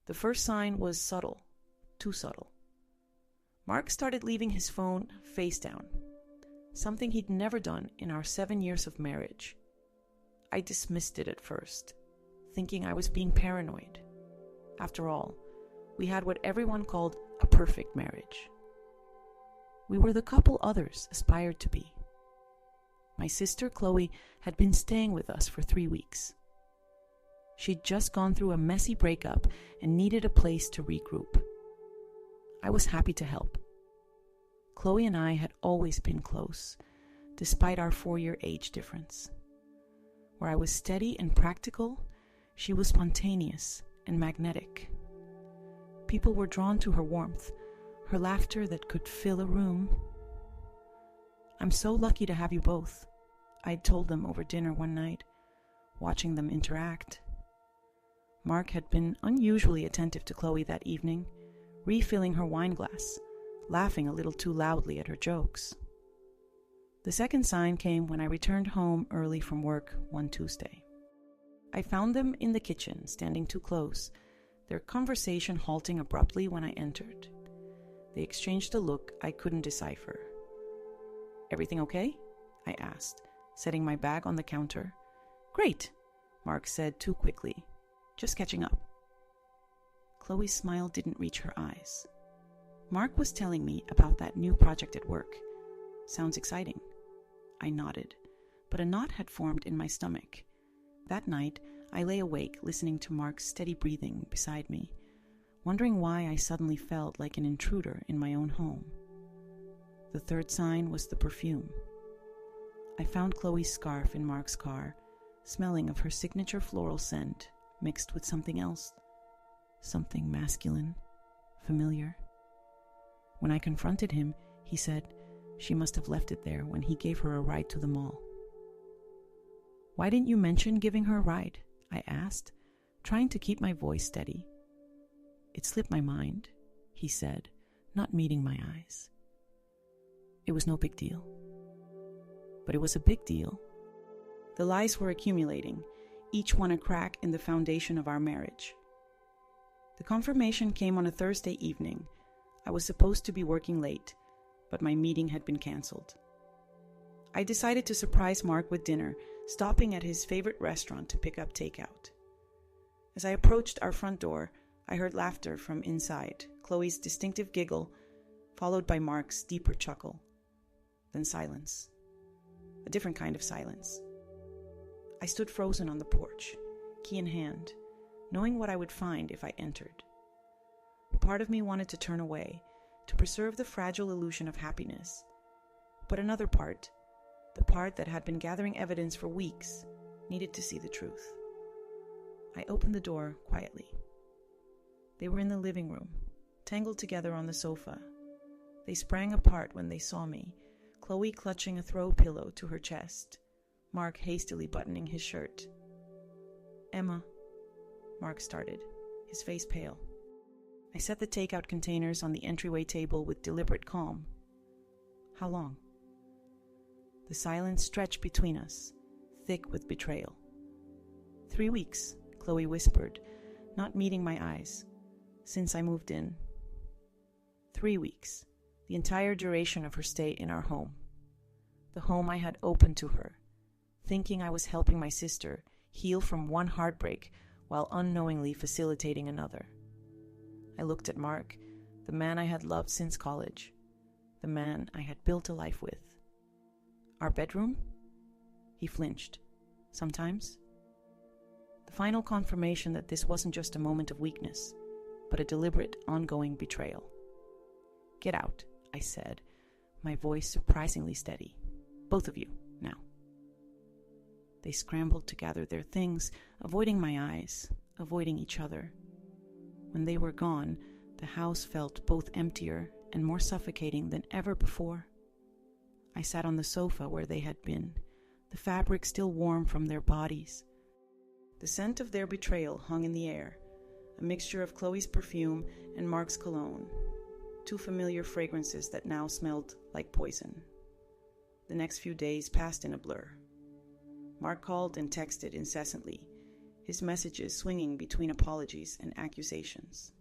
The first sign was subtle, too subtle. Mark started leaving his phone face down, something he'd never done in our 7 years of marriage. I dismissed it at first, thinking I was being paranoid. After all, we had what everyone called a perfect marriage. We were the couple others aspired to be. My sister Chloe had been staying with us for 3 weeks. She'd just gone through a messy breakup and needed a place to regroup. I was happy to help. Chloe and I had always been close, despite our 4-year age difference. Where I was steady and practical, she was spontaneous and magnetic. People were drawn to her warmth, her laughter that could fill a room. "I'm so lucky to have you both," I'd told them over dinner one night, watching them interact. Mark had been unusually attentive to Chloe that evening, refilling her wine glass, laughing a little too loudly at her jokes. The second sign came when I returned home early from work one Tuesday. I found them in the kitchen, standing too close, their conversation halting abruptly when I entered. They exchanged a look I couldn't decipher. "Everything okay?" I asked, setting my bag on the counter. "Great," Mark said too quickly. "Just catching up." Chloe's smile didn't reach her eyes. "Mark was telling me about that new project at work. Sounds exciting." I nodded, but a knot had formed in my stomach. That night, I lay awake listening to Mark's steady breathing beside me, wondering why I suddenly felt like an intruder in my own home. The third sign was the perfume. I found Chloe's scarf in Mark's car, smelling of her signature floral scent mixed with something else, something masculine, familiar. When I confronted him, he said she must have left it there when he gave her a ride to the mall. "Why didn't you mention giving her a ride?" I asked, trying to keep my voice steady. "It slipped my mind," he said, not meeting my eyes. It was no big deal. But it was a big deal. The lies were accumulating, each one a crack in the foundation of our marriage. The confirmation came on a Thursday evening. I was supposed to be working late, but my meeting had been canceled. I decided to surprise Mark with dinner, stopping at his favorite restaurant to pick up takeout. As I approached our front door, I heard laughter from inside, Chloe's distinctive giggle, followed by Mark's deeper chuckle. Then silence. A different kind of silence. I stood frozen on the porch, key in hand, knowing what I would find if I entered. A part of me wanted to turn away, to preserve the fragile illusion of happiness. But another part, the part that had been gathering evidence for weeks, needed to see the truth. I opened the door quietly. They were in the living room, tangled together on the sofa. They sprang apart when they saw me, Chloe clutching a throw pillow to her chest, Mark hastily buttoning his shirt. "Emma," Mark started, his face pale. I set the takeout containers on the entryway table with deliberate calm. "How long?" The silence stretched between us, thick with betrayal. 3 weeks, Chloe whispered, not meeting my eyes, "since I moved in." 3 weeks, the entire duration of her stay in our home. The home I had opened to her, thinking I was helping my sister heal from one heartbreak while unknowingly facilitating another. I looked at Mark, the man I had loved since college, the man I had built a life with. "Our bedroom?" He flinched. "Sometimes?" The final confirmation that this wasn't just a moment of weakness, but a deliberate, ongoing betrayal. "Get out," I said, my voice surprisingly steady. "Both of you, now." They scrambled to gather their things, avoiding my eyes, avoiding each other. When they were gone, the house felt both emptier and more suffocating than ever before. I sat on the sofa where they had been, the fabric still warm from their bodies. The scent of their betrayal hung in the air, a mixture of Chloe's perfume and Mark's cologne, two familiar fragrances that now smelled like poison. The next few days passed in a blur. Mark called and texted incessantly, his messages swinging between apologies and accusations.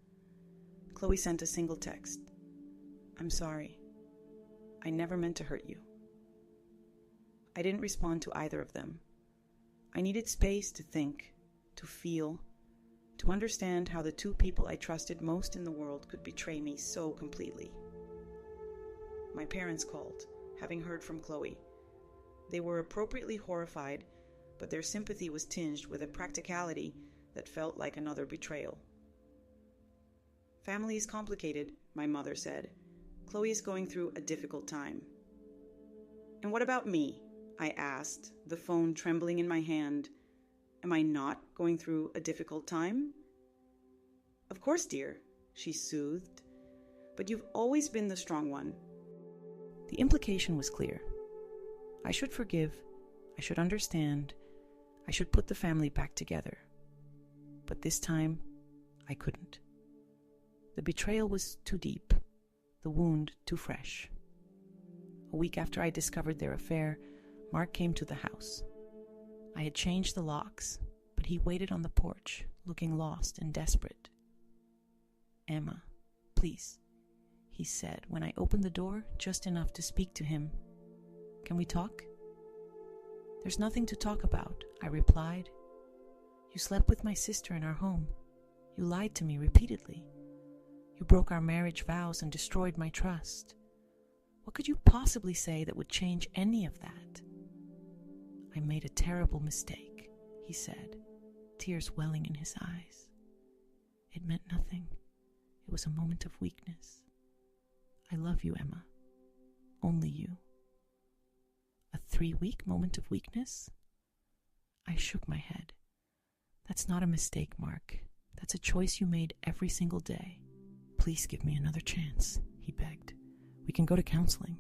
Chloe sent a single text. "I'm sorry. I never meant to hurt you." I didn't respond to either of them. I needed space to think, to feel, to understand how the two people I trusted most in the world could betray me so completely. My parents called, having heard from Chloe. They were appropriately horrified, but their sympathy was tinged with a practicality that felt like another betrayal. "Family is complicated," my mother said. "Chloe is going through a difficult time." "And what about me?" I asked, the phone trembling in my hand. "Am I not going through a difficult time?" "Of course, dear," she soothed. "But you've always been the strong one." The implication was clear. I should forgive, I should understand, I should put the family back together. But this time, I couldn't. The betrayal was too deep, the wound too fresh. A week after I discovered their affair, Mark came to the house. I had changed the locks, but he waited on the porch, looking lost and desperate. "Emma, please," he said when I opened the door just enough to speak to him. "Can we talk?" "There's nothing to talk about," I replied. "You slept with my sister in our home. You lied to me repeatedly. You broke our marriage vows and destroyed my trust. What could you possibly say that would change any of that?" "I made a terrible mistake," he said, tears welling in his eyes. "It meant nothing. It was a moment of weakness. I love you, Emma. Only you." "A 3-week moment of weakness?" I shook my head. "That's not a mistake, Mark. That's a choice you made every single day. Please give me another chance," he begged. "We can go to counseling.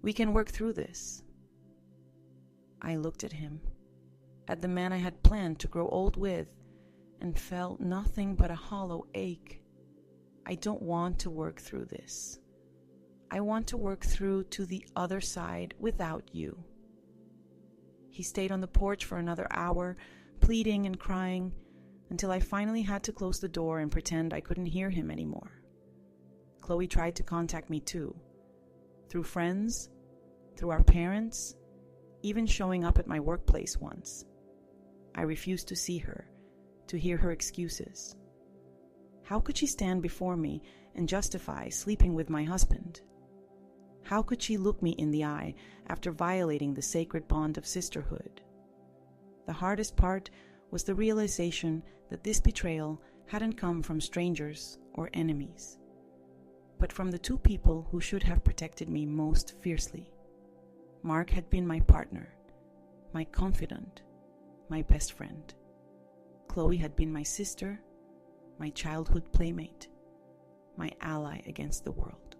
We can work through this." I looked at him, at the man I had planned to grow old with, and felt nothing but a hollow ache. "I don't want to work through this. I want to work through to the other side without you." He stayed on the porch for another hour, pleading and crying, until I finally had to close the door and pretend I couldn't hear him anymore. Chloe tried to contact me too, through friends, through our parents, even showing up at my workplace once. I refused to see her, to hear her excuses. How could she stand before me and justify sleeping with my husband? How could she look me in the eye after violating the sacred bond of sisterhood? The hardest part was the realization that this betrayal hadn't come from strangers or enemies, but from the two people who should have protected me most fiercely. Mark had been my partner, my confidant, my best friend. Chloe had been my sister, my childhood playmate, my ally against the world.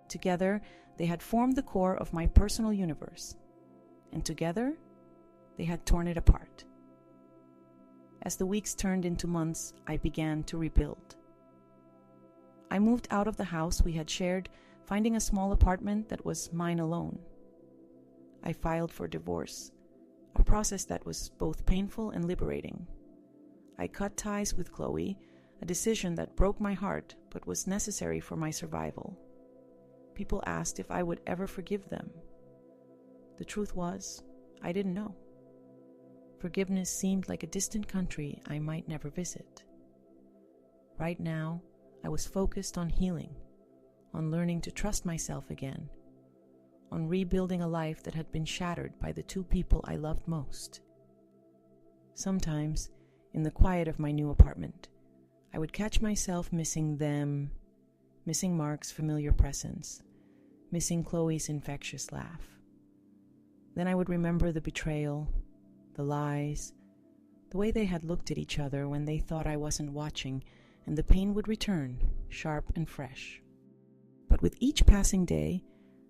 Together, they had formed the core of my personal universe, and together, they had torn it apart. As the weeks turned into months, I began to rebuild. I moved out of the house we had shared, finding a small apartment that was mine alone. I filed for divorce, a process that was both painful and liberating. I cut ties with Chloe, a decision that broke my heart but was necessary for my survival. People asked if I would ever forgive them. The truth was, I didn't know. Forgiveness seemed like a distant country I might never visit. Right now, I was focused on healing, on learning to trust myself again, on rebuilding a life that had been shattered by the two people I loved most. Sometimes, in the quiet of my new apartment, I would catch myself missing them, missing Mark's familiar presence, missing Chloe's infectious laugh. Then I would remember the betrayal, the lies, the way they had looked at each other when they thought I wasn't watching, and the pain would return, sharp and fresh. But with each passing day,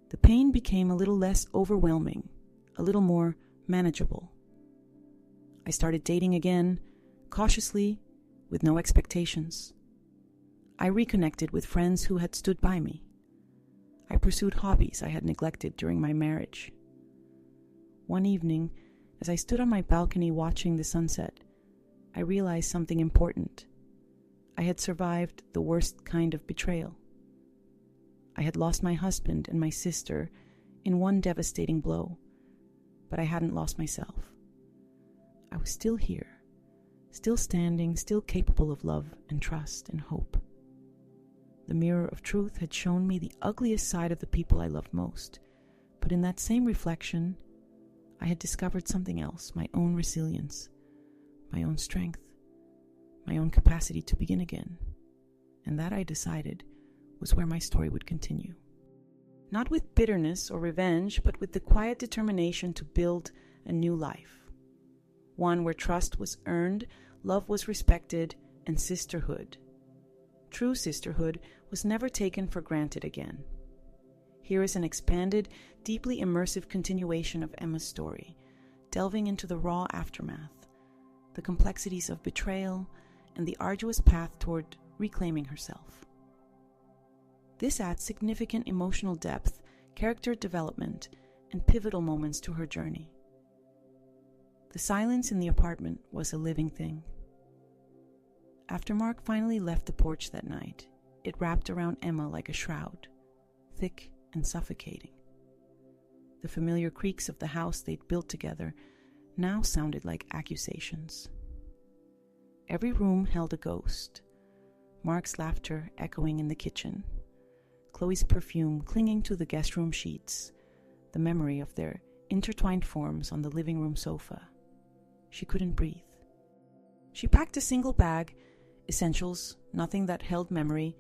the pain became a little less overwhelming, a little more manageable. I started dating again, cautiously, with no expectations. I reconnected with friends who had stood by me. I pursued hobbies I had neglected during my marriage. One evening, as I stood on my balcony watching the sunset, I realized something important. I had survived the worst kind of betrayal. I had lost my husband and my sister in one devastating blow, but I hadn't lost myself. I was still here, still standing, still capable of love and trust and hope. The mirror of truth had shown me the ugliest side of the people I loved most, but in that same reflection, I had discovered something else, my own resilience, my own strength, my own capacity to begin again. And that, I decided, was where my story would continue. Not with bitterness or revenge, but with the quiet determination to build a new life. One where trust was earned, love was respected, and sisterhood, true sisterhood, was never taken for granted again. Here is an expanded, deeply immersive continuation of Emma's story, delving into the raw aftermath, the complexities of betrayal, and the arduous path toward reclaiming herself. This adds significant emotional depth, character development, and pivotal moments to her journey. The silence in the apartment was a living thing. After Mark finally left the porch that night, it wrapped around Emma like a shroud, thick and suffocating. The familiar creaks of the house they'd built together now sounded like accusations. Every room held a ghost, Mark's laughter echoing in the kitchen, Chloe's perfume clinging to the guest room sheets, the memory of their intertwined forms on the living room sofa. She couldn't breathe. She packed a single bag, essentials, nothing that held memory,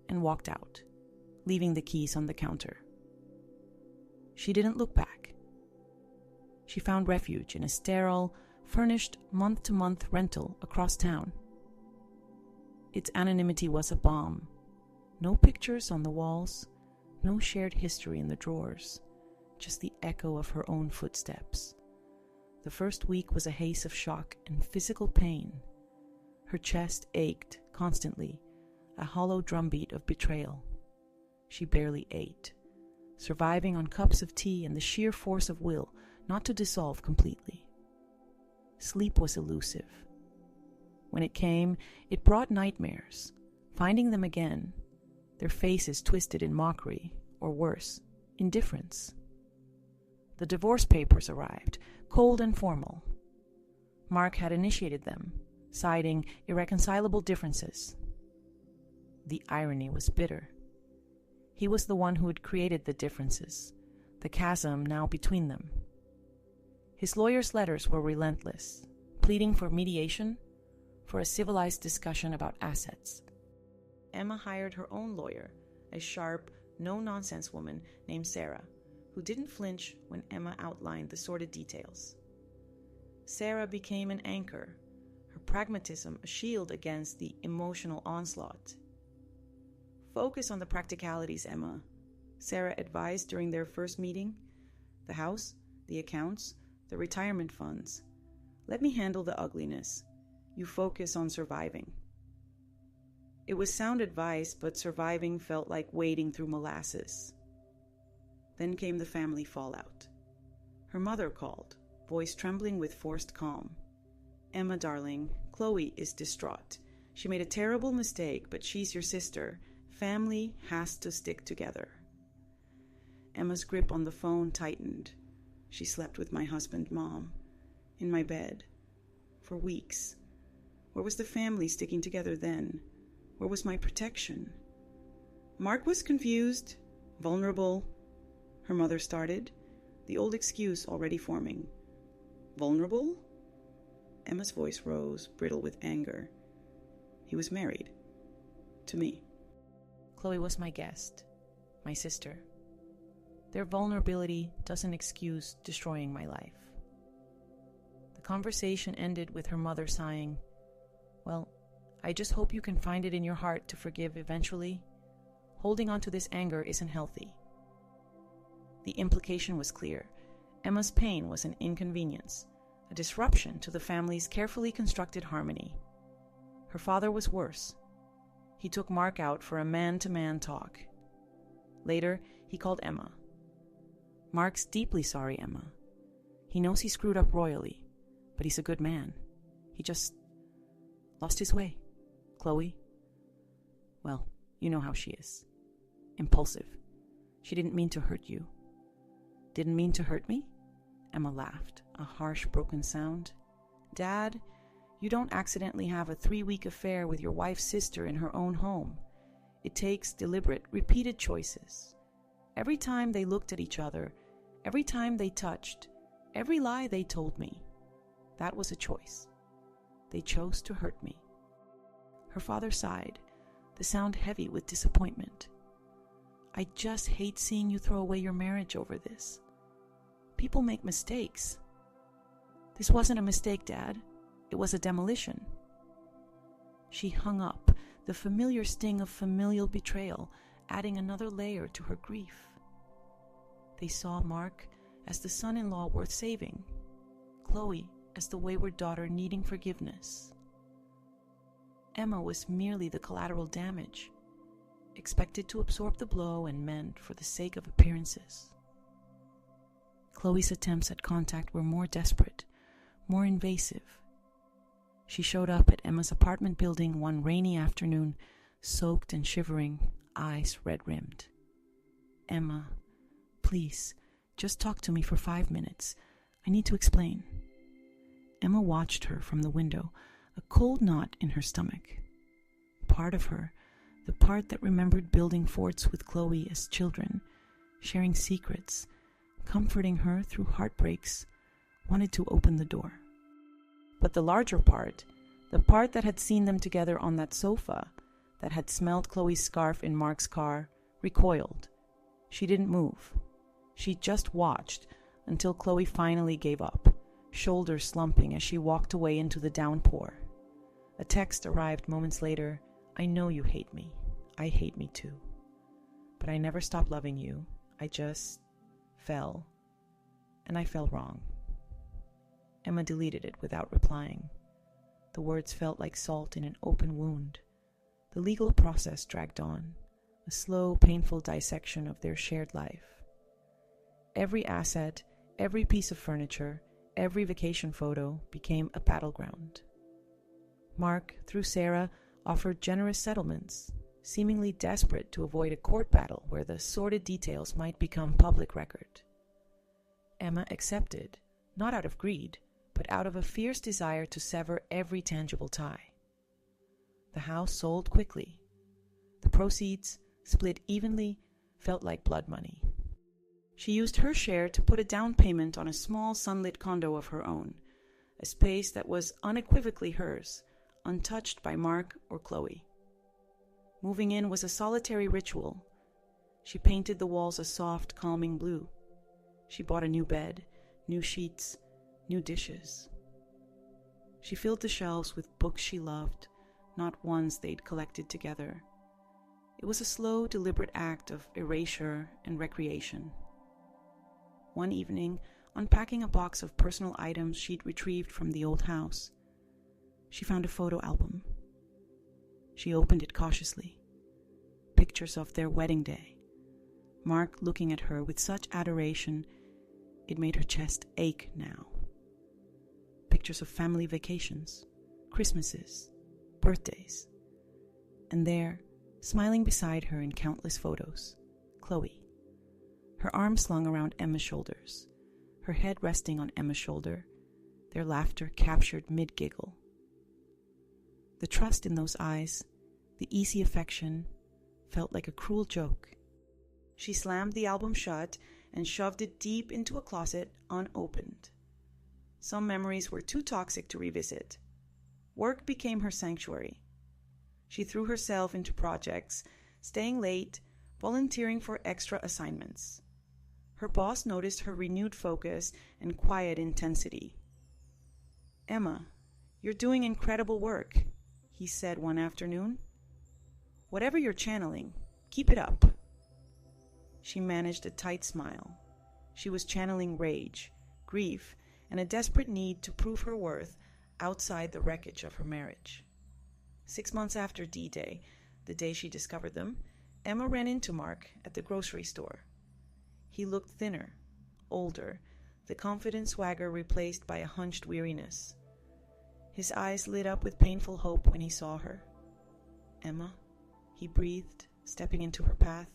and walked out, leaving the keys on the counter. She didn't look back. She found refuge in a sterile, furnished month-to-month rental across town. Its anonymity was a balm. No pictures on the walls, no shared history in the drawers, just the echo of her own footsteps. The first week was a haze of shock and physical pain. Her chest ached constantly, a hollow drumbeat of betrayal. She barely ate, surviving on cups of tea and the sheer force of will not to dissolve completely. Sleep was elusive. When it came, it brought nightmares. Finding them again, their faces twisted in mockery, or worse, indifference. The divorce papers arrived, cold and formal. Mark had initiated them, citing irreconcilable differences. The irony was bitter. He was the one who had created the differences, the chasm now between them. His lawyer's letters were relentless, pleading for mediation, for a civilized discussion about assets. Emma hired her own lawyer, a sharp, no-nonsense woman named Sarah, who didn't flinch when Emma outlined the sordid details. Sarah became an anchor, her pragmatism a shield against the emotional onslaught. Focus on the practicalities, Emma, Sarah advised during their first meeting. The house, the accounts, the retirement funds. Let me handle the ugliness. You focus on surviving. It was sound advice, but surviving felt like wading through molasses. Then came the family fallout. Her mother called, voice trembling with forced calm. Emma, darling, Chloe is distraught. She made a terrible mistake, but she's your sister. Family has to stick together. Emma's grip on the phone tightened. She slept with my husband, Mom, in my bed, for weeks. Where was the family sticking together then? Where was my protection? Mark was confused, vulnerable. Her mother started, the old excuse already forming. Vulnerable? Emma's voice rose, brittle with anger. He was married. To me. Chloe was my guest, my sister. Their vulnerability doesn't excuse destroying my life. The conversation ended with her mother sighing, "Well, I just hope you can find it in your heart to forgive eventually. Holding on to this anger isn't healthy." The implication was clear. Emma's pain was an inconvenience, a disruption to the family's carefully constructed harmony. Her father was worse. He took Mark out for a man-to-man talk. Later, he called Emma. "Mark's deeply sorry, Emma. He knows he screwed up royally, but he's a good man. He just Lost his way. Chloe? Well, you know how she is. Impulsive. She didn't mean to hurt you. Didn't mean to hurt me? Emma laughed, a harsh, broken sound. Dad, you don't accidentally have a 3-week affair with your wife's sister in her own home. It takes deliberate, repeated choices. Every time they looked at each other, every time they touched, every lie they told me, that was a choice. They chose to hurt me. Her father sighed, the sound heavy with disappointment. I just hate seeing you throw away your marriage over this. People make mistakes. This wasn't a mistake, Dad. It was a demolition. She hung up, the familiar sting of familial betrayal, adding another layer to her grief. They saw Mark as the son-in-law worth saving, Chloe as the wayward daughter needing forgiveness. Emma was merely the collateral damage, expected to absorb the blow and mend for the sake of appearances. Chloe's attempts at contact were more desperate, more invasive. She showed up at Emma's apartment building one rainy afternoon, soaked and shivering, eyes red-rimmed. Emma, please, just talk to me for 5 minutes. I need to explain. Emma watched her from the window, a cold knot in her stomach. Part of her, the part that remembered building forts with Chloe as children, sharing secrets, comforting her through heartbreaks, wanted to open the door. But the larger part, the part that had seen them together on that sofa, that had smelled Chloe's scarf in Mark's car, recoiled. She didn't move. She just watched until Chloe finally gave up, shoulders slumping as she walked away into the downpour. A text arrived moments later. I know you hate me. I hate me too. But I never stopped loving you. I just fell. And I fell wrong. Emma deleted it without replying. The words felt like salt in an open wound. The legal process dragged on, a slow, painful dissection of their shared life. Every asset, every piece of furniture, every vacation photo became a battleground. Mark, through Sarah, offered generous settlements, seemingly desperate to avoid a court battle where the sordid details might become public record. Emma accepted, not out of greed, but out of a fierce desire to sever every tangible tie. The house sold quickly. The proceeds, split evenly, felt like blood money. She used her share to put a down payment on a small sunlit condo of her own, a space that was unequivocally hers, untouched by Mark or Chloe. Moving in was a solitary ritual. She painted the walls a soft, calming blue. She bought a new bed, new sheets, new dishes. She filled the shelves with books she loved, not ones they'd collected together. It was a slow, deliberate act of erasure and recreation. One evening, unpacking a box of personal items she'd retrieved from the old house, she found a photo album. She opened it cautiously. Pictures of their wedding day. Mark looking at her with such adoration, it made her chest ache now. Pictures of family vacations, Christmases, birthdays. And there, smiling beside her in countless photos, Chloe. Her arms slung around Emma's shoulders, her head resting on Emma's shoulder, their laughter captured mid-giggle. The trust in those eyes, the easy affection, felt like a cruel joke. She slammed the album shut and shoved it deep into a closet unopened. Some memories were too toxic to revisit. Work became her sanctuary. She threw herself into projects, staying late, volunteering for extra assignments. Her boss noticed her renewed focus and quiet intensity. "Emma, you're doing incredible work," he said one afternoon. "Whatever you're channeling, keep it up." She managed a tight smile. She was channeling rage, grief, and a desperate need to prove her worth outside the wreckage of her marriage. 6 months after D-Day, the day she discovered them, Emma ran into Mark at the grocery store. He looked thinner, older, the confident swagger replaced by a hunched weariness. His eyes lit up with painful hope when he saw her. "Emma," he breathed, stepping into her path.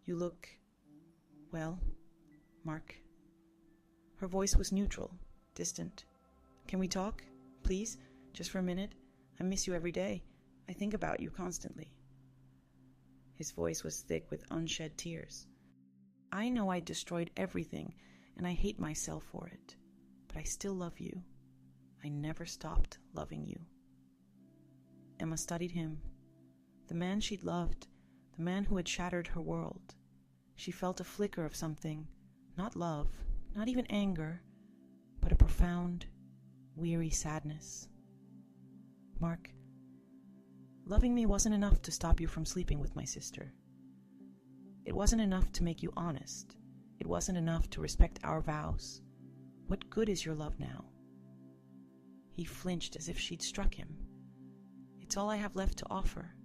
"You look, well, Mark." Her voice was neutral, distant. "Can we talk, please? Just for a minute? I miss you every day. I think about you constantly." His voice was thick with unshed tears. "I know I destroyed everything, and I hate myself for it. But I still love you. I never stopped loving you." Emma studied him. The man she'd loved, the man who had shattered her world. She felt a flicker of something, not love, not even anger, but a profound, weary sadness. "Mark, loving me wasn't enough to stop you from sleeping with my sister. It wasn't enough to make you honest. It wasn't enough to respect our vows. What good is your love now?" He flinched as if she'd struck him. "It's all I have left to offer."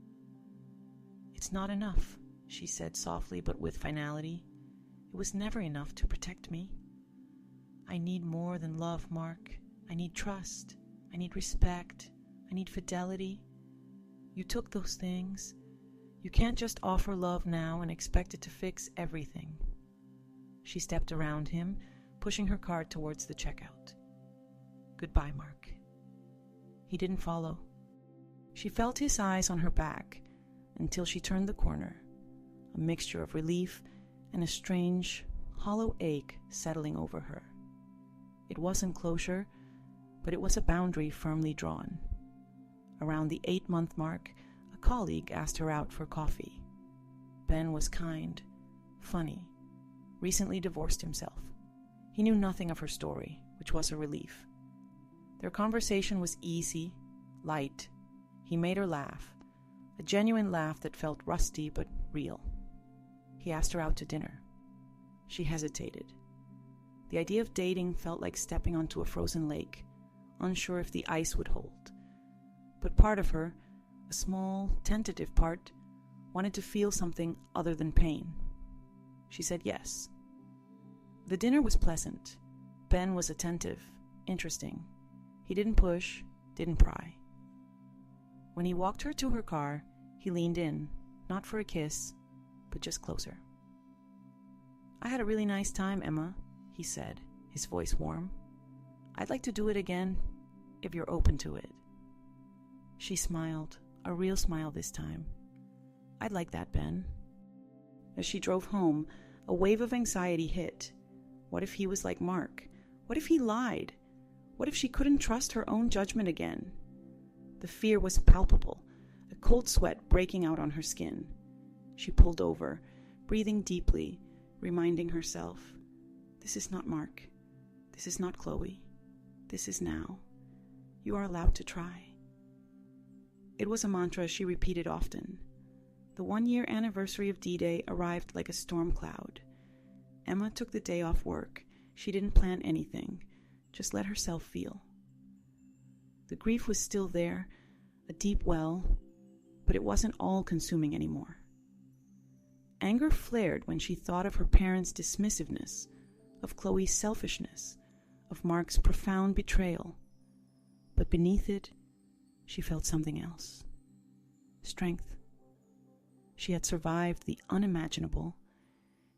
"It's not enough," she said softly but with finality. "It was never enough to protect me. I need more than love, Mark. I need trust. I need respect. I need fidelity. You took those things. You can't just offer love now and expect it to fix everything." She stepped around him, pushing her cart towards the checkout. "Goodbye, Mark." He didn't follow. She felt his eyes on her back until she turned the corner, a mixture of relief and a strange, hollow ache settling over her. It wasn't closure, but it was a boundary firmly drawn. Around the 8-month mark, a colleague asked her out for coffee. Ben was kind, funny, recently divorced himself. He knew nothing of her story, which was a relief. Their conversation was easy, light. He made her laugh, a genuine laugh that felt rusty but real. He asked her out to dinner. She hesitated. The idea of dating felt like stepping onto a frozen lake, unsure if the ice would hold. But part of her, a small, tentative part, wanted to feel something other than pain. She said yes. The dinner was pleasant. Ben was attentive, interesting. He didn't push, didn't pry. When he walked her to her car, he leaned in, not for a kiss, but just closer. "I had a really nice time, Emma," he said, his voice warm. "I'd like to do it again, if you're open to it." She smiled, a real smile this time. "I'd like that, Ben." As she drove home, a wave of anxiety hit. What if he was like Mark? What if he lied? What if she couldn't trust her own judgment again? The fear was palpable, a cold sweat breaking out on her skin. She pulled over, breathing deeply, reminding herself, "This is not Mark. This is not Chloe. This is now. You are allowed to try." It was a mantra she repeated often. The 1-year anniversary of D-Day arrived like a storm cloud. Emma took the day off work. She didn't plan anything, just let herself feel. The grief was still there, a deep well, but it wasn't all-consuming anymore. Anger flared when she thought of her parents' dismissiveness, of Chloe's selfishness, of Mark's profound betrayal. But beneath it, she felt something else. Strength. She had survived the unimaginable.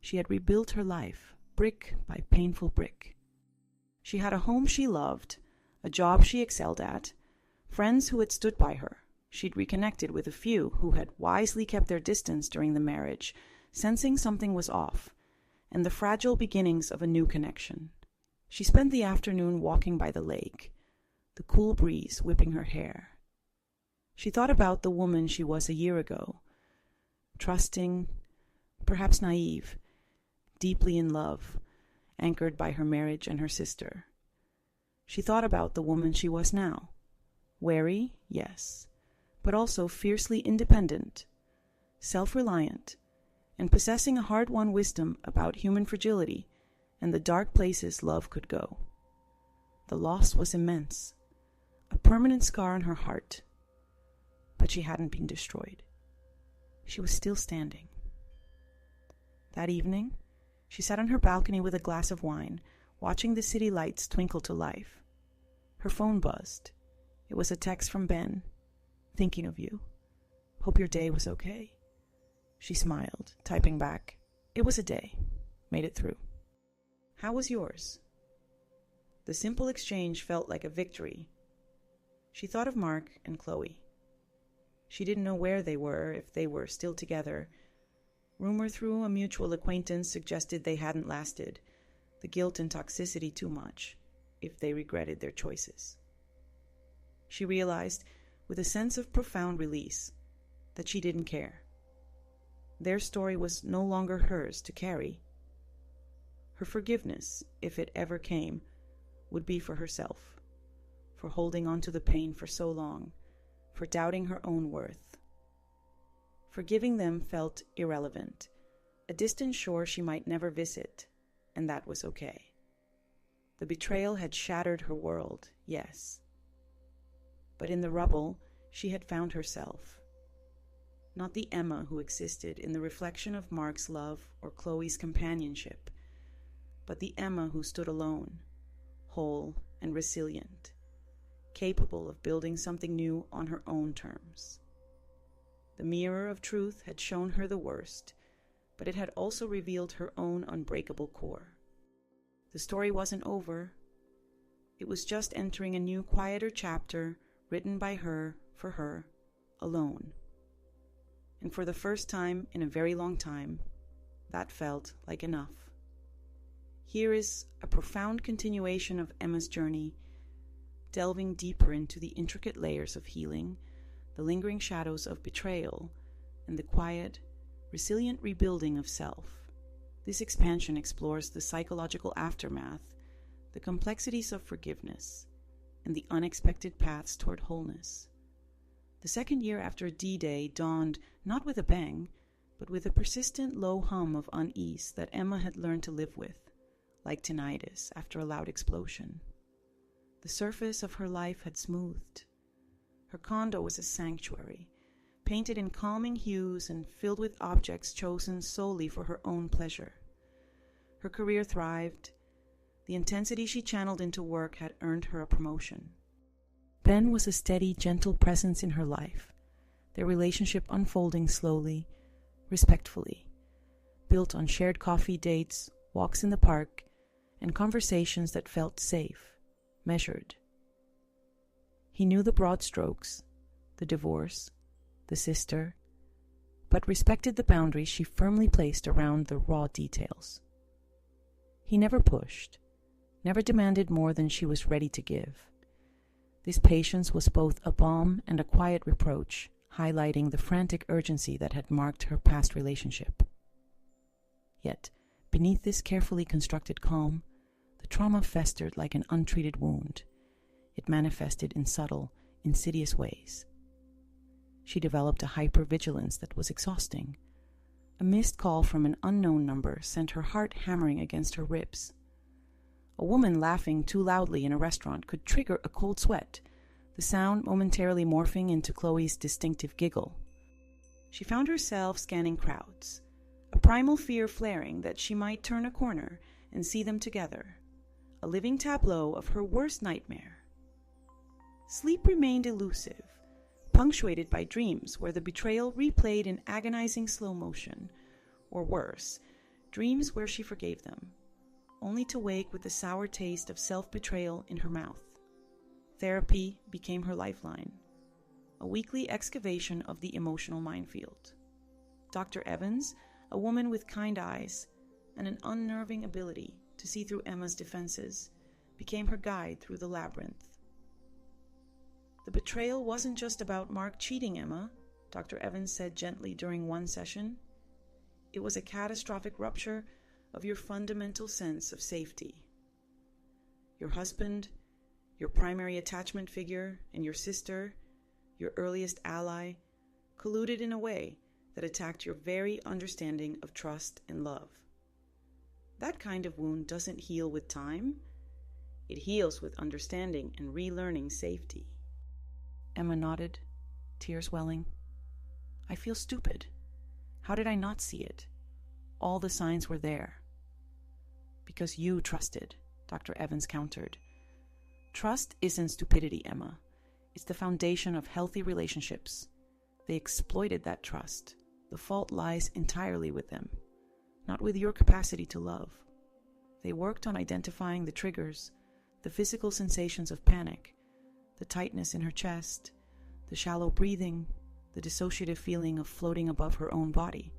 She had rebuilt her life, brick by painful brick. She had a home she loved, a job she excelled at, friends who had stood by her. She'd reconnected with a few who had wisely kept their distance during the marriage, sensing something was off, and the fragile beginnings of a new connection. She spent the afternoon walking by the lake, the cool breeze whipping her hair. She thought about the woman she was a year ago, trusting, perhaps naive, deeply in love, anchored by her marriage and her sister. She thought about the woman she was now, wary, yes, but also fiercely independent, self-reliant, and possessing a hard-won wisdom about human fragility and the dark places love could go. The loss was immense, a permanent scar on her heart, but she hadn't been destroyed. She was still standing. That evening, she sat on her balcony with a glass of wine, watching the city lights twinkle to life. Her phone buzzed. It was a text from Ben. Thinking of you. Hope your day was okay. She smiled, typing back. It was a day. Made it through. How was yours? The simple exchange felt like a victory. She thought of Mark and Chloe. She didn't know where they were, if they were still together. Rumor through a mutual acquaintance suggested they hadn't lasted. The guilt and toxicity too much, if they regretted their choices. She realized, with a sense of profound release, that she didn't care. Their story was no longer hers to carry. Her forgiveness, if it ever came, would be for herself, for holding on to the pain for so long, for doubting her own worth. Forgiving them felt irrelevant, a distant shore she might never visit, and that was okay. The betrayal had shattered her world, yes. But in the rubble, she had found herself. Not the Emma who existed in the reflection of Mark's love or Chloe's companionship, but the Emma who stood alone, whole and resilient, capable of building something new on her own terms. The mirror of truth had shown her the worst, but it had also revealed her own unbreakable core. The story wasn't over. It was just entering a new, quieter chapter written by her, for her, alone. And for the first time in a very long time, that felt like enough. Here is a profound continuation of Emma's journey, delving deeper into the intricate layers of healing, the lingering shadows of betrayal, and the quiet, resilient rebuilding of self. This expansion explores the psychological aftermath, the complexities of forgiveness, and the unexpected paths toward wholeness. The second year after D-Day dawned not with a bang, but with a persistent low hum of unease that Emma had learned to live with, like tinnitus after a loud explosion. The surface of her life had smoothed. Her condo was a sanctuary, painted in calming hues and filled with objects chosen solely for her own pleasure. Her career thrived. The intensity she channeled into work had earned her a promotion. Ben was a steady, gentle presence in her life, their relationship unfolding slowly, respectfully, built on shared coffee dates, walks in the park, and conversations that felt safe, measured. He knew the broad strokes, the divorce, the sister, but respected the boundaries she firmly placed around the raw details. He never pushed, never demanded more than she was ready to give. This patience was both a balm and a quiet reproach, highlighting the frantic urgency that had marked her past relationship. Yet, beneath this carefully constructed calm, the trauma festered like an untreated wound. It manifested in subtle, insidious ways. She developed a hypervigilance that was exhausting. A missed call from an unknown number sent her heart hammering against her ribs. A woman laughing too loudly in a restaurant could trigger a cold sweat, the sound momentarily morphing into Chloe's distinctive giggle. She found herself scanning crowds, a primal fear flaring that she might turn a corner and see them together, a living tableau of her worst nightmare. Sleep remained elusive, punctuated by dreams where the betrayal replayed in agonizing slow motion, or worse, dreams where she forgave them, only to wake with the sour taste of self-betrayal in her mouth. Therapy became her lifeline, a weekly excavation of the emotional minefield. Dr. Evans, a woman with kind eyes and an unnerving ability to see through Emma's defenses, became her guide through the labyrinth. The betrayal wasn't just about Mark cheating Emma, Dr. Evans said gently during one session. It was a catastrophic rupture of your fundamental sense of safety. Your husband, your primary attachment figure, and your sister, your earliest ally, colluded in a way that attacked your very understanding of trust and love. That kind of wound doesn't heal with time. It heals with understanding and relearning safety. Emma nodded, tears welling. I feel stupid. How did I not see it? All the signs were there. Because you trusted, Dr. Evans countered. Trust isn't stupidity, Emma. It's the foundation of healthy relationships. They exploited that trust. The fault lies entirely with them, not with your capacity to love. They worked on identifying the triggers, the physical sensations of panic, the tightness in her chest, the shallow breathing, the dissociative feeling of floating above her own body.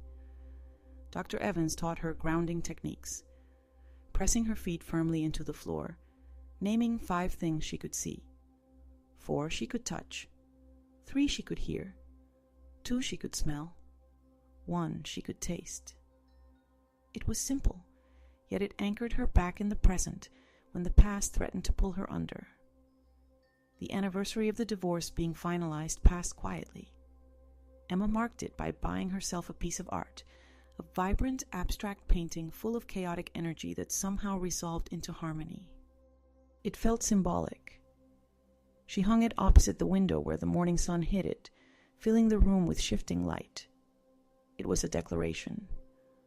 Dr. Evans taught her grounding techniques, pressing her feet firmly into the floor, naming 5 things she could see. 4 she could touch, 3 she could hear, 2 she could smell, 1 she could taste. It was simple, yet it anchored her back in the present when the past threatened to pull her under. The anniversary of the divorce being finalized passed quietly. Emma marked it by buying herself a piece of art, a vibrant abstract painting full of chaotic energy that somehow resolved into harmony. It felt symbolic. She hung it opposite the window where the morning sun hit it, filling the room with shifting light. It was a declaration.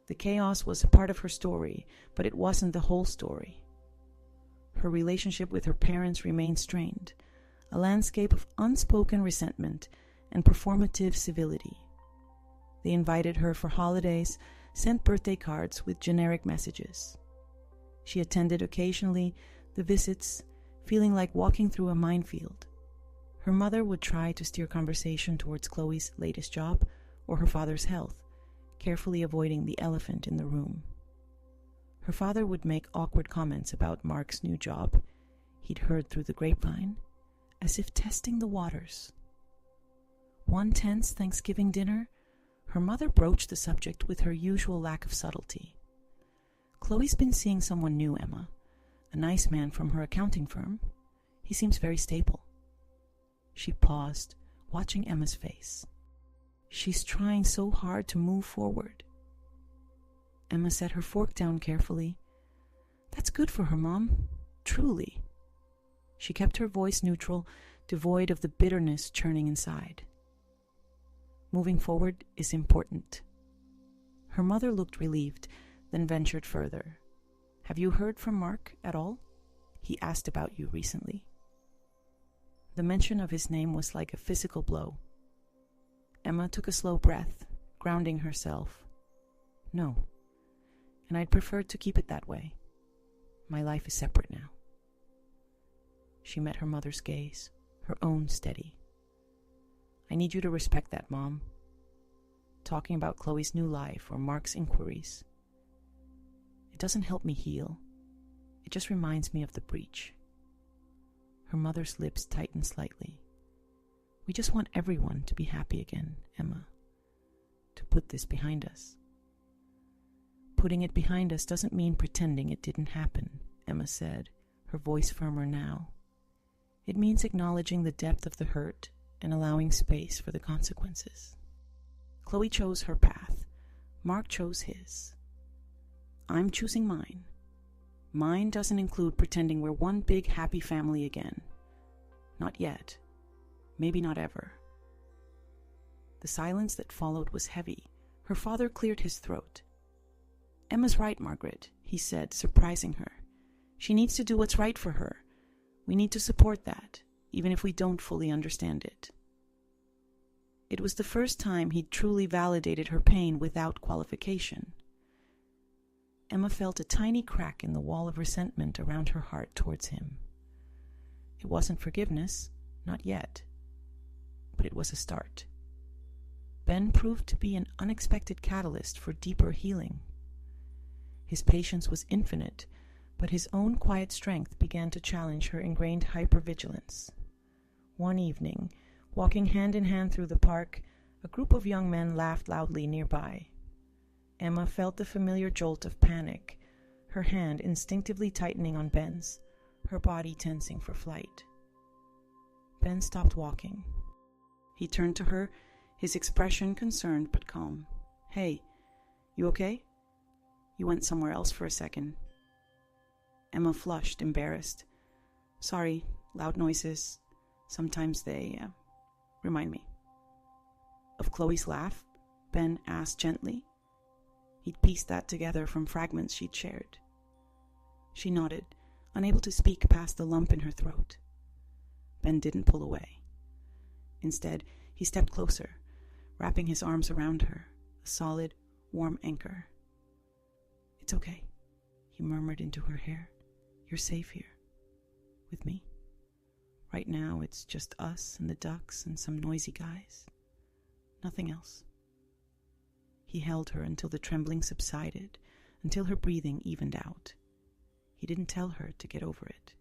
The chaos was a part of her story, but it wasn't the whole story. Her relationship with her parents remained strained, a landscape of unspoken resentment and performative civility. They invited her for holidays, sent birthday cards with generic messages. She attended occasionally the visits, feeling like walking through a minefield. Her mother would try to steer conversation towards Chloe's latest job or her father's health, carefully avoiding the elephant in the room. Her father would make awkward comments about Mark's new job he'd heard through the grapevine, as if testing the waters. One tense Thanksgiving dinner, her mother broached the subject with her usual lack of subtlety. "Chloe's been seeing someone new, Emma. A nice man from her accounting firm. He seems very stable." She paused, watching Emma's face. She's trying so hard to move forward. Emma set her fork down carefully. "That's good for her, Mom. Truly." She kept her voice neutral, devoid of the bitterness churning inside. Moving forward is important. Her mother looked relieved, then ventured further. "Have you heard from Mark at all? He asked about you recently." The mention of his name was like a physical blow. Emma took a slow breath, grounding herself. "No, and I'd prefer to keep it that way. My life is separate now." She met her mother's gaze, her own steady. "I need you to respect that, Mom. Talking about Chloe's new life or Mark's inquiries, it doesn't help me heal. It just reminds me of the breach." Her mother's lips tightened slightly. "We just want everyone to be happy again, Emma. To put this behind us." "Putting it behind us doesn't mean pretending it didn't happen," Emma said, her voice firmer now. "It means acknowledging the depth of the hurt and allowing space for the consequences. Chloe chose her path. Mark chose his. I'm choosing mine. Mine doesn't include pretending we're one big happy family again. Not yet. Maybe not ever." The silence that followed was heavy. Her father cleared his throat. "Emma's right, Margaret," he said, surprising her. "She needs to do what's right for her. We need to support that, even if we don't fully understand it." It was the first time he'd truly validated her pain without qualification. Emma felt a tiny crack in the wall of resentment around her heart towards him. It wasn't forgiveness, not yet, but it was a start. Ben proved to be an unexpected catalyst for deeper healing. His patience was infinite, but his own quiet strength began to challenge her ingrained hypervigilance. One evening, walking hand in hand through the park, a group of young men laughed loudly nearby. Emma felt the familiar jolt of panic, her hand instinctively tightening on Ben's, her body tensing for flight. Ben stopped walking. He turned to her, his expression concerned but calm. "Hey, you okay? You went somewhere else for a second." Emma flushed, embarrassed. "Sorry, loud noises. Sometimes they remind me." "Of Chloe's laugh?" Ben asked gently. He'd pieced that together from fragments she'd shared. She nodded, unable to speak past the lump in her throat. Ben didn't pull away. Instead, he stepped closer, wrapping his arms around her, a solid, warm anchor. "It's okay," he murmured into her hair. "You're safe here, with me. Right now, it's just us and the ducks and some noisy guys. Nothing else." He held her until the trembling subsided, until her breathing evened out. He didn't tell her to get over it.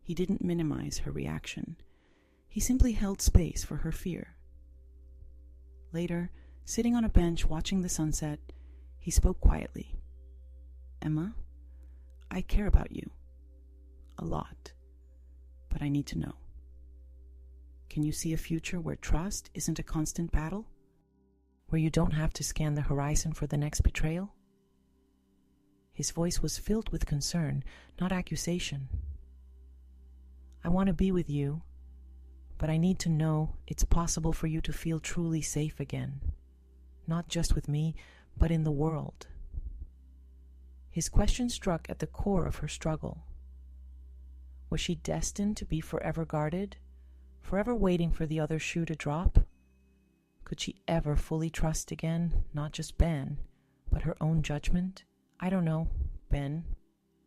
He didn't minimize her reaction. He simply held space for her fear. Later, sitting on a bench watching the sunset, he spoke quietly. "Emma, I care about you. A lot. But I need to know. Can you see a future where trust isn't a constant battle? Where you don't have to scan the horizon for the next betrayal?" His voice was filled with concern, not accusation. "I want to be with you, but I need to know it's possible for you to feel truly safe again. Not just with me, but in the world." His question struck at the core of her struggle. Was she destined to be forever guarded, forever waiting for the other shoe to drop? Could she ever fully trust again, not just Ben, but her own judgment? "I don't know, Ben,"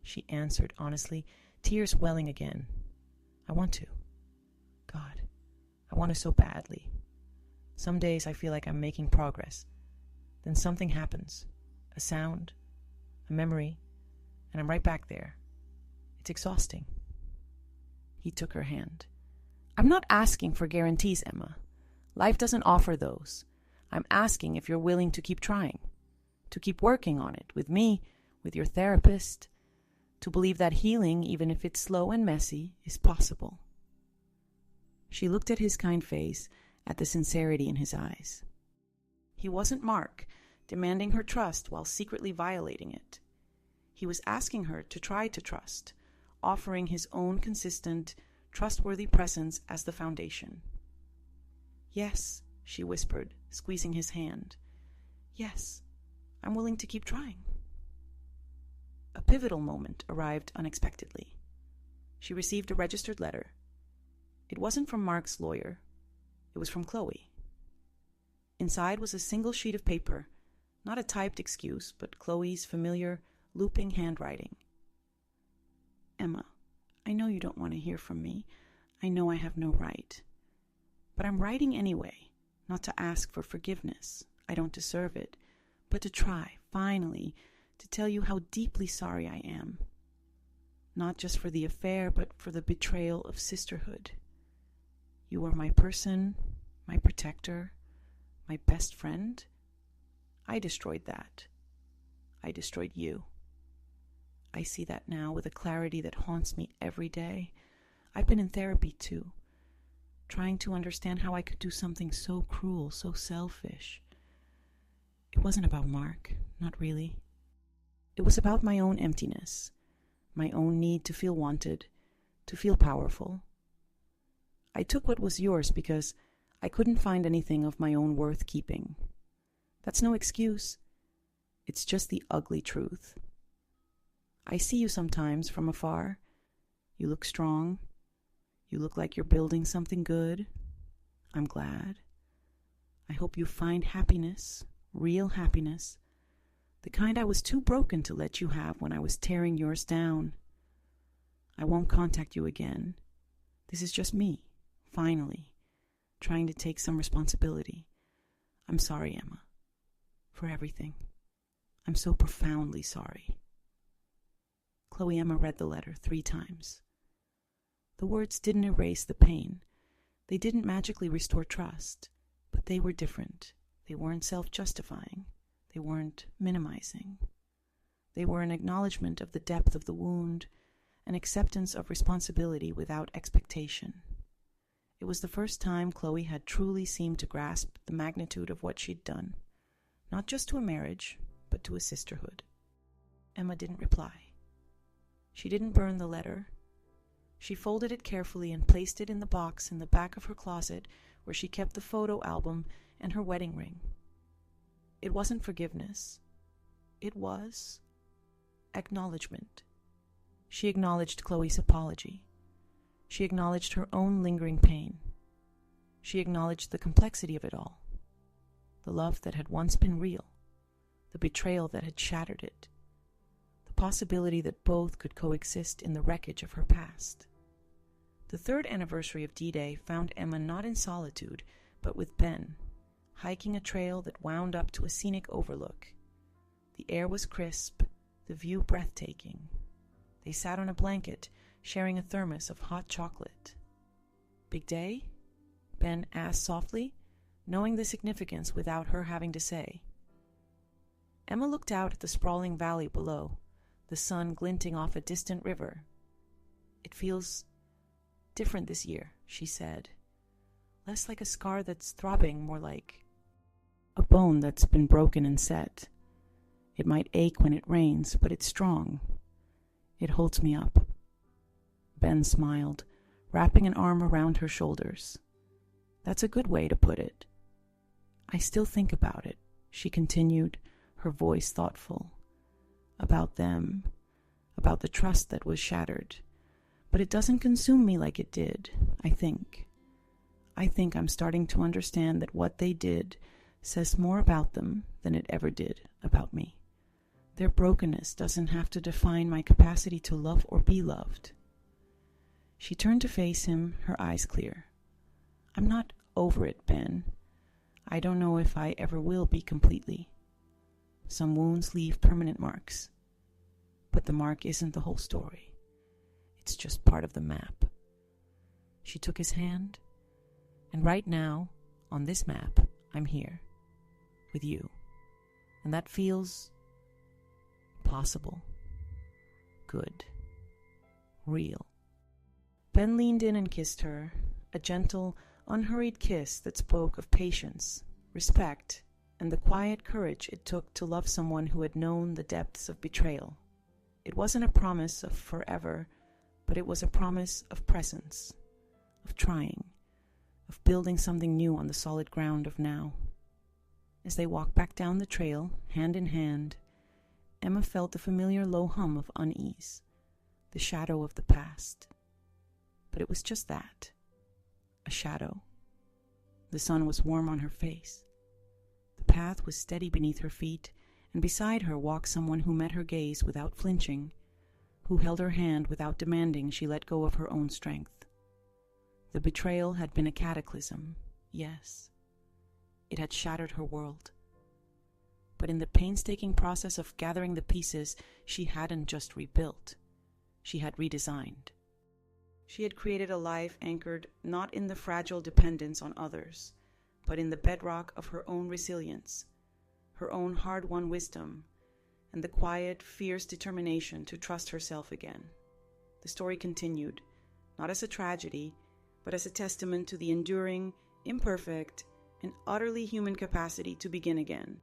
she answered honestly, tears welling again. "I want to. God, I want to so badly. Some days I feel like I'm making progress. Then something happens, a sound, a memory, and I'm right back there. It's exhausting." He took her hand. "I'm not asking for guarantees, Emma. Life doesn't offer those. I'm asking if you're willing to keep trying, to keep working on it with me, with your therapist, to believe that healing, even if it's slow and messy, is possible." She looked at his kind face, at the sincerity in his eyes. He wasn't Mark, demanding her trust while secretly violating it. He was asking her to try to trust, offering his own consistent, trustworthy presence as the foundation. "Yes," she whispered, squeezing his hand. "Yes, I'm willing to keep trying." A pivotal moment arrived unexpectedly. She received a registered letter. It wasn't from Mark's lawyer. It was from Chloe. Inside was a single sheet of paper, not a typed excuse, but Chloe's familiar, looping handwriting. "Emma, I know you don't want to hear from me. I know I have no right. But I'm writing anyway, not to ask for forgiveness. I don't deserve it, but to try, finally, to tell you how deeply sorry I am. Not just for the affair, but for the betrayal of sisterhood. You were my person, my protector, my best friend. I destroyed that. I destroyed you. I see that now with a clarity that haunts me every day. I've been in therapy too, trying to understand how I could do something so cruel, so selfish. It wasn't about Mark, not really. It was about my own emptiness, my own need to feel wanted, to feel powerful. I took what was yours because I couldn't find anything of my own worth keeping. That's no excuse. It's just the ugly truth. I see you sometimes from afar. You look strong. You look like you're building something good. I'm glad. I hope you find happiness, real happiness, the kind I was too broken to let you have when I was tearing yours down. I won't contact you again. This is just me, finally, trying to take some responsibility. I'm sorry, Emma, for everything. I'm so profoundly sorry." Chloe Emma read the letter 3 times. The words didn't erase the pain. They didn't magically restore trust, but they were different. They weren't self-justifying. They weren't minimizing. They were an acknowledgement of the depth of the wound, an acceptance of responsibility without expectation. It was the first time Chloe had truly seemed to grasp the magnitude of what she'd done, not just to a marriage, but to a sisterhood. Emma didn't reply. She didn't burn the letter. She folded it carefully and placed it in the box in the back of her closet where she kept the photo album and her wedding ring. It wasn't forgiveness. It was acknowledgement. She acknowledged Chloe's apology. She acknowledged her own lingering pain. She acknowledged the complexity of it all. The love that had once been real, the betrayal that had shattered it, the possibility that both could coexist in the wreckage of her past. The third anniversary of D-Day found Emma not in solitude, but with Ben, hiking a trail that wound up to a scenic overlook. The air was crisp, the view breathtaking. They sat on a blanket, sharing a thermos of hot chocolate. "Big day?" Ben asked softly, knowing the significance without her having to say. Emma looked out at the sprawling valley below, the sun glinting off a distant river. "It feels different this year," she said. "Less like a scar that's throbbing, more like a bone that's been broken and set. It might ache when it rains, but it's strong. It holds me up." Ben smiled, wrapping an arm around her shoulders. "That's a good way to put it." "I still think about it," she continued, her voice thoughtful. "About them, about the trust that was shattered. But it doesn't consume me like it did, I think. I think I'm starting to understand that what they did says more about them than it ever did about me. Their brokenness doesn't have to define my capacity to love or be loved." She turned to face him, her eyes clear. "I'm not over it, Ben. I don't know if I ever will be completely. Some wounds leave permanent marks. But the mark isn't the whole story. It's just part of the map." She took his hand, and right now, on this map, I'm here, with you. And that feels possible, good, real. Ben leaned in and kissed her, a gentle, unhurried kiss that spoke of patience, respect, and the quiet courage it took to love someone who had known the depths of betrayal. It wasn't a promise of forever, but it was a promise of presence, of trying, of building something new on the solid ground of now. As they walked back down the trail, hand in hand, Emma felt the familiar low hum of unease, the shadow of the past. But it was just that, a shadow. The sun was warm on her face. The path was steady beneath her feet, and beside her walked someone who met her gaze without flinching, who held her hand without demanding she let go of her own strength. The betrayal had been a cataclysm, yes. It had shattered her world. But in the painstaking process of gathering the pieces, she hadn't just rebuilt. She had redesigned. She had created a life anchored not in the fragile dependence on others, but in the bedrock of her own resilience, her own hard-won wisdom, and the quiet, fierce determination to trust herself again. The story continued, not as a tragedy, but as a testament to the enduring, imperfect, and utterly human capacity to begin again,